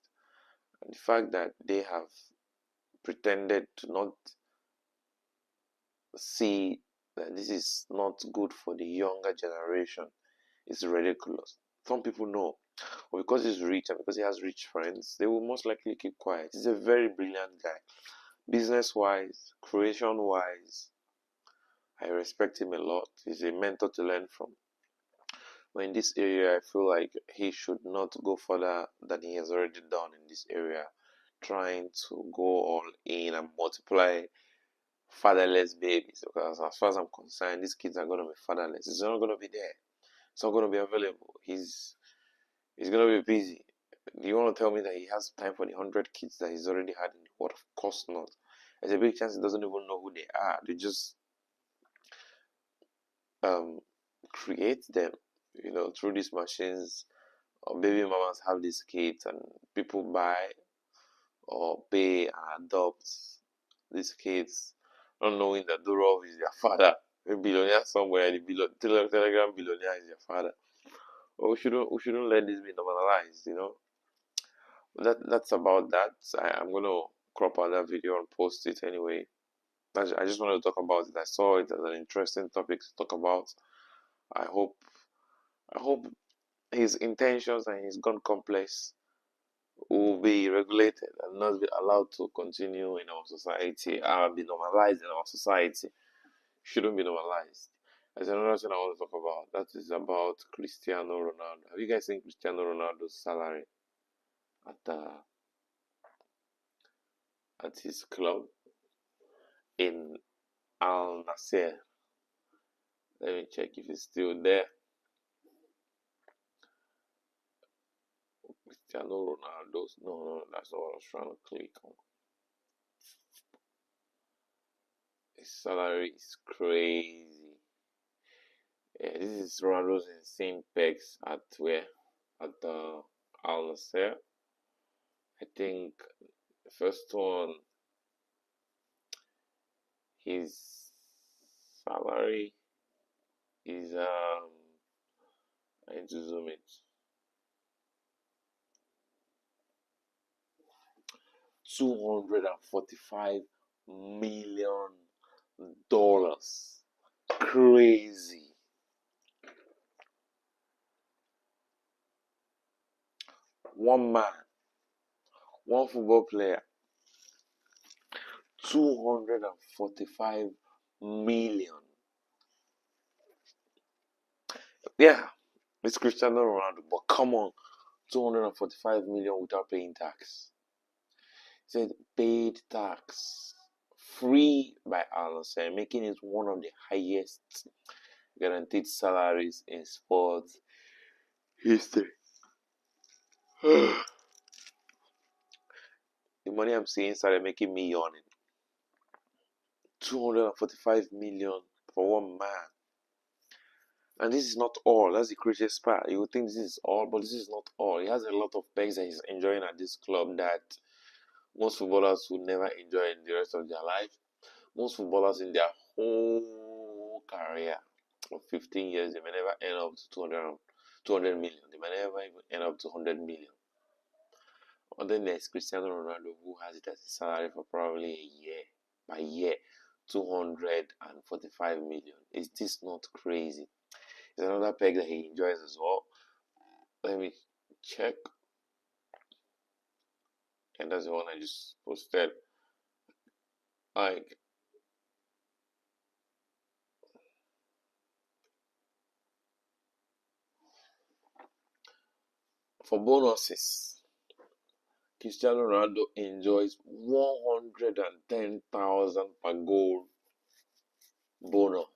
And the fact that they have pretended to not see that this is not good for the younger generation is ridiculous. Some people know, but because he's rich and because he has rich friends, they will most likely keep quiet. He's a very brilliant guy. Business-wise, creation-wise, I respect him a lot. He's a mentor to learn from. But in this area, I feel like he should not go further than he has already done in this area, trying to go all in and multiply fatherless babies. Because as far as I'm concerned, these kids are going to be fatherless. It's not going to be there. It's not going to be available. He's going to be busy. Do you want to tell me that he has time for the 100 kids that he's already had in the world? Of course not. There's a big chance he doesn't even know who they are. They just create them, through these machines. Or baby mamas have these kids and people buy or pay and adopt these kids, not knowing that Durov is their father. A billionaire somewhere, the Telegram billionaire is their father. But we shouldn't let this be normalized, That's about that. I'm gonna crop out that video and post it anyway. I just wanted to talk about it. I saw it as an interesting topic to talk about. I hope his intentions and his gun complex will be regulated and not be allowed to continue in our society and be normalized in our society. Shouldn't be normalized. There's another thing I want to talk about. That is about Cristiano Ronaldo. Have you guys seen Cristiano Ronaldo's salary at at his club in Al Nasser? Let me check if it's still there. Cristiano Ronaldo's no, that's not what I was trying to click on. His salary is crazy. Yeah, this is Ronaldo's insane pegs at where? At the Al Nasser. I think the first one, his salary is I need to zoom it. $245 million. Crazy. One man, one football player, 245 million. Yeah, it's Cristiano Ronaldo, but come on, 245 million without paying tax. He said paid tax free by Al Nassr, making it one of the highest guaranteed salaries in sports history. The money I'm seeing started making me yawning. 245 million for one man. And this is not all. That's the craziest part. You would think this is all, but this is not all. He has a lot of perks that he's enjoying at this club that most footballers would never enjoy in the rest of their life. Most footballers in their whole career of 15 years, they may never end up to 200 million. They may never even end up to 100 million. And then there's Cristiano Ronaldo, who has it as a salary for probably a year. By year, 245 million. Is this not crazy? It's another peg that he enjoys as well. Let me check. And that's the one I just posted. Like, for bonuses, Cristiano Ronaldo enjoys 110,000 per goal bonus.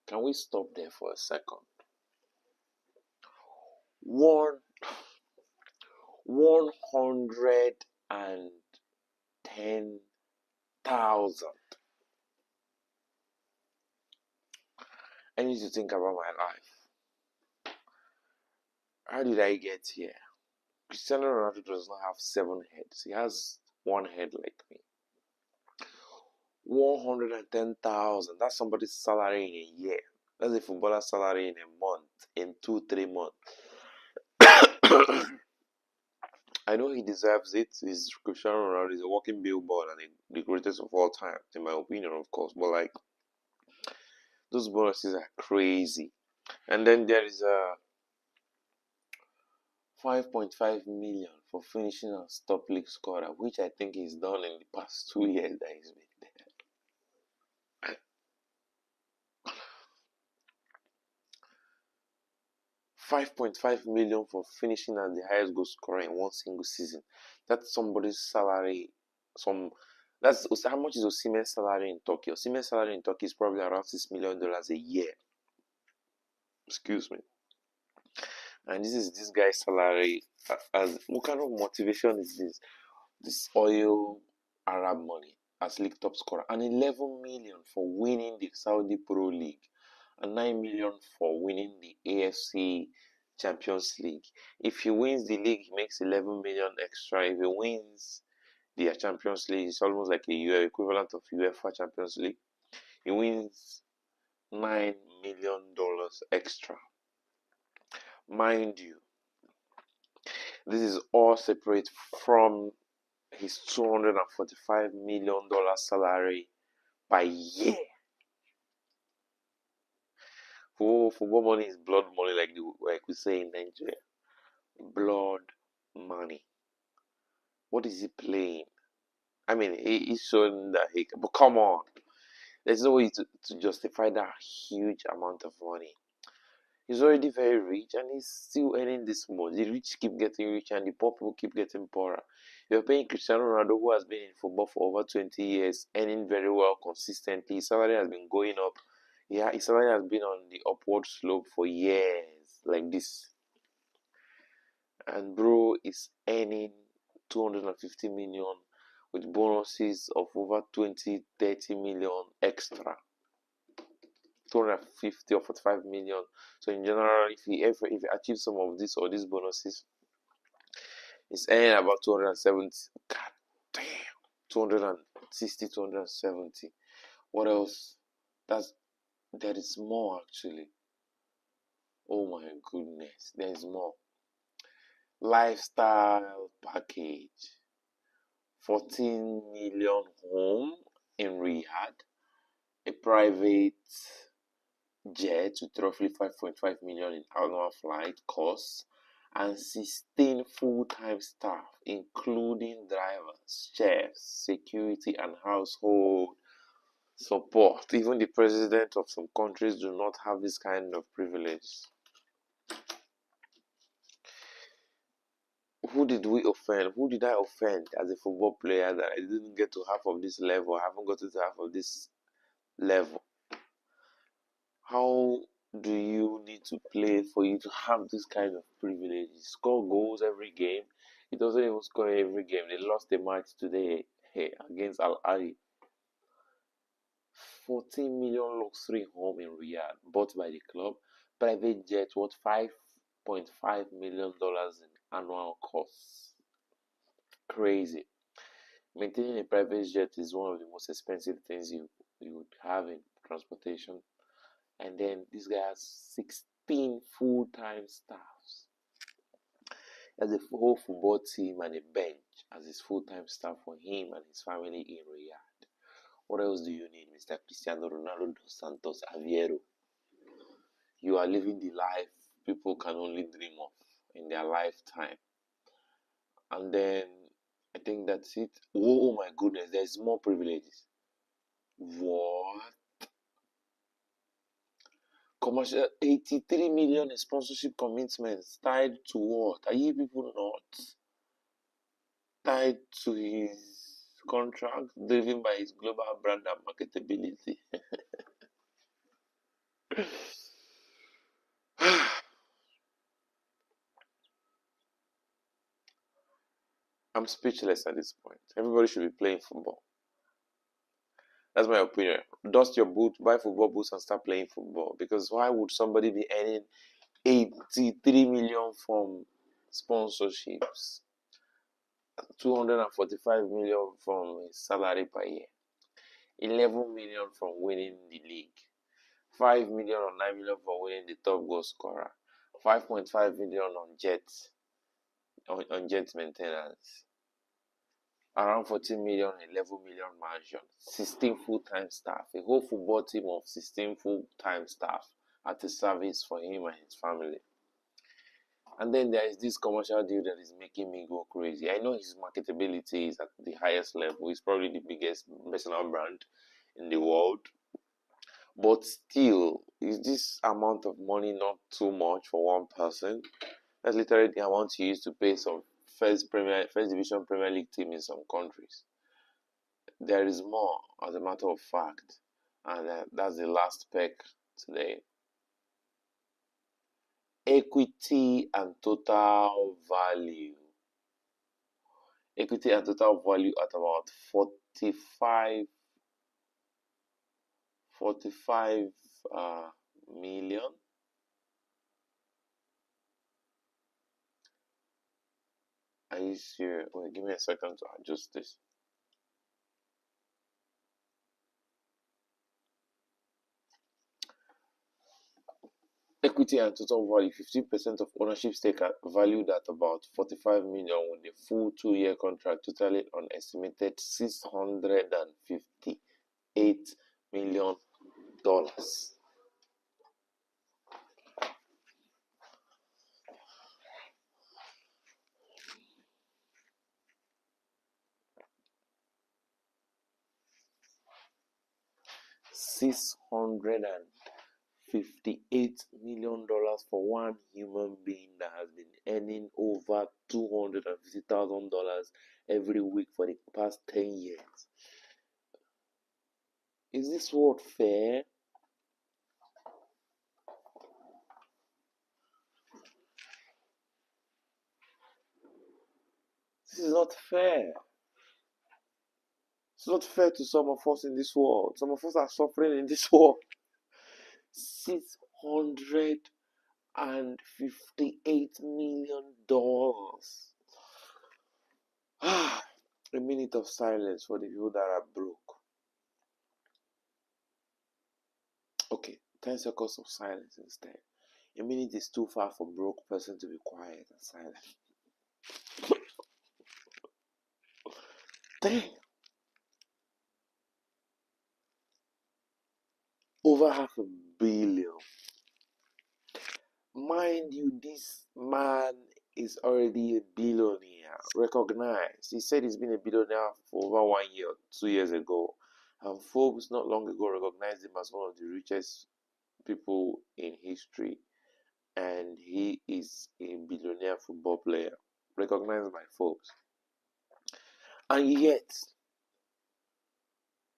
Can we stop there for a second? 110,000. I need to think about my life. How did I get here? Cristiano Ronaldo does not have 7 heads. He has 1 head like me. 110,000. That's somebody's salary in a year. That's a footballer's salary in a month, in 2-3 months. I know he deserves it. He's Cristiano Ronaldo is a walking billboard and the greatest of all time, in my opinion, of course. But like, those bonuses are crazy. And then there is a 5.5 million for finishing as top league scorer, which I think he's done in the past 2 years that he's been there. 5.5 million for finishing as the highest goal scorer in one single season. That's somebody's salary. That's how much is Osimhen's salary in Turkey? Osimhen's salary in Turkey is probably around $6 million a year. Excuse me. And this is this guy's salary. What kind of motivation is this? This oil Arab money as league top scorer, and 11 million for winning the Saudi Pro League, and 9 million for winning the AFC Champions League. If he wins the league, he makes 11 million extra. If he wins the Champions League, it's almost like a equivalent of UEFA Champions League. He wins $9 million extra. Mind you, this is all separate from his $245 million salary per year. Football money is blood money, like we say in Nigeria. Blood money. What is he playing? I mean, he's showing that he. But come on, there's no way to justify that huge amount of money. He's already very rich and he's still earning this much. The rich keep getting richer and the poor people keep getting poorer. You're paying Cristiano Ronaldo, who has been in football for over 20 years, earning very well consistently. His salary has been going up. Yeah, his salary has been on the upward slope for years, like this. And bro is earning 250 million with bonuses of over 20-30 million extra. 250 or 45 million. So in general, if he achieves some of this or these bonuses, he's earning about 270. God damn, 260, 270. What else? There is more actually. Oh my goodness, there is more. Lifestyle package. 14 million home in Riyadh, a private jet with roughly 5.5 million in annual flight costs, and 16 full-time staff, including drivers, chefs, security, and household support. Even the president of some countries do not have this kind of privilege. Who did we offend? Who did I offend as a football player that I didn't get to half of this level? I haven't gotten to half of this level. How do you need to play for you to have this kind of privilege? Score goals every game, He doesn't even score every game. They lost the match today, hey, against Al Ali. 14 million luxury home in Riyadh, bought by the club. Private jet worth $5.5 million in annual costs. Crazy. Maintaining a private jet is one of the most expensive things you would have in transportation. And then this guy has 16 full-time staffs. He has a whole football team and a bench as his full-time staff for him and his family in Riyadh. What else do you need, Mr. Cristiano Ronaldo dos Santos Aveiro? You are living the life people can only dream of in their lifetime. And then I think that's it. Oh my goodness, there's more privileges. What? Commercial 83 million in sponsorship commitments tied to what? Are you people not tied to his contract driven by his global brand and marketability? I'm speechless at this point. Everybody should be playing football. That's my opinion. Dust your boot, buy football boots, and start playing football. Because why would somebody be earning 83 million from sponsorships, 245 million from his salary per year, 11 million from winning the league, 5 million or 9 million for winning the top goal scorer, 5.5 million on jet maintenance, around 14 million, 11 million mansion, 16 full-time staff, a whole football team of 16 full-time staff at a service for him and his family. And then there is this commercial deal that is making me go crazy. I know his marketability is at the highest level. He's probably the biggest personal brand in the world. But still, is this amount of money not too much for one person? That's literally the amount he used to pay some first division Premier League team in some countries. There is more, as a matter of fact, and that's the last spec today. Equity and total value. Equity and total value at about 45 million. Are you serious? Wait, give me a second to adjust this. Equity and total value, 15% of ownership stake valued at about 45 million with a full 2-year contract totaling an estimated $658 million. $658 million for one human being that has been earning over $250,000 every week for the past 10 years. Is this world fair? This is not fair. It's not fair to some of us in this world. Some of us are suffering in this world. $658 million. A minute of silence for the people that are broke. Okay, 10 seconds of silence instead. A minute is too far for a broke person to be quiet and silent. Damn. Over $500 million. Mind you, this man is already a billionaire, recognized. He said he's been a billionaire for over 1 year, 2 years ago. And Forbes not long ago recognized him as one of the richest people in history. And he is a billionaire football player, recognized by Forbes. And yet,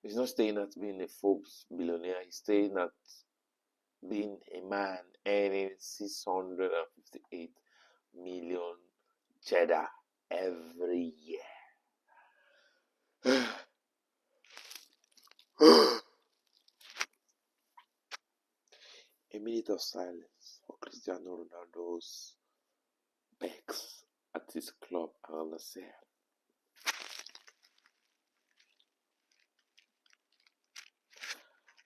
he's not staying at being a Forbes billionaire, he's staying at being a man earning 658 million cheddar. every year. A minute of silence for Cristiano Ronaldo's Bex at his club Al Nassr.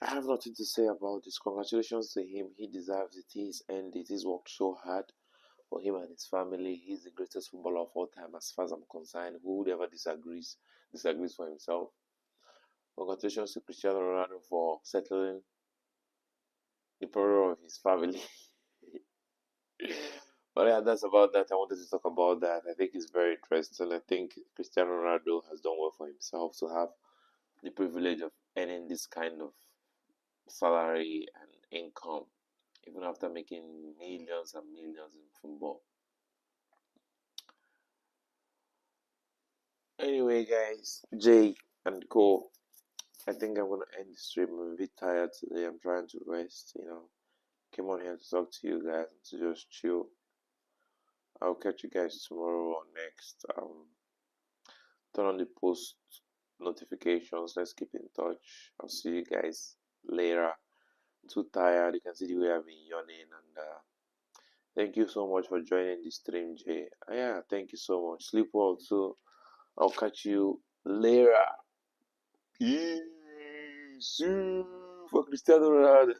I have nothing to say about this. Congratulations to him. He deserves it. He's earned it. He's worked so hard for him and his family. He's the greatest footballer of all time, as far as I'm concerned. Who would ever disagrees for himself? Congratulations to Cristiano Ronaldo for settling the problem of his family. But yeah, that's about that. I wanted to talk about that. I think it's very interesting. I think Cristiano Ronaldo has done well for himself to have the privilege of earning this kind of salary and income, even after making millions and millions in football. Anyway, guys, Jay and Co. I think I'm gonna end the stream. I'm a bit tired today. I'm trying to rest. Came on here to talk to you guys and to just chill. I'll catch you guys tomorrow or next. Turn on the post notifications. Let's keep in touch. I'll see you guys later. I'm too tired. You can see the way I've been yawning. And thank you so much for joining the stream, Jay. Yeah, thank you so much. Sleep well too. I'll catch you later. Peace for Cristiano Ronaldo.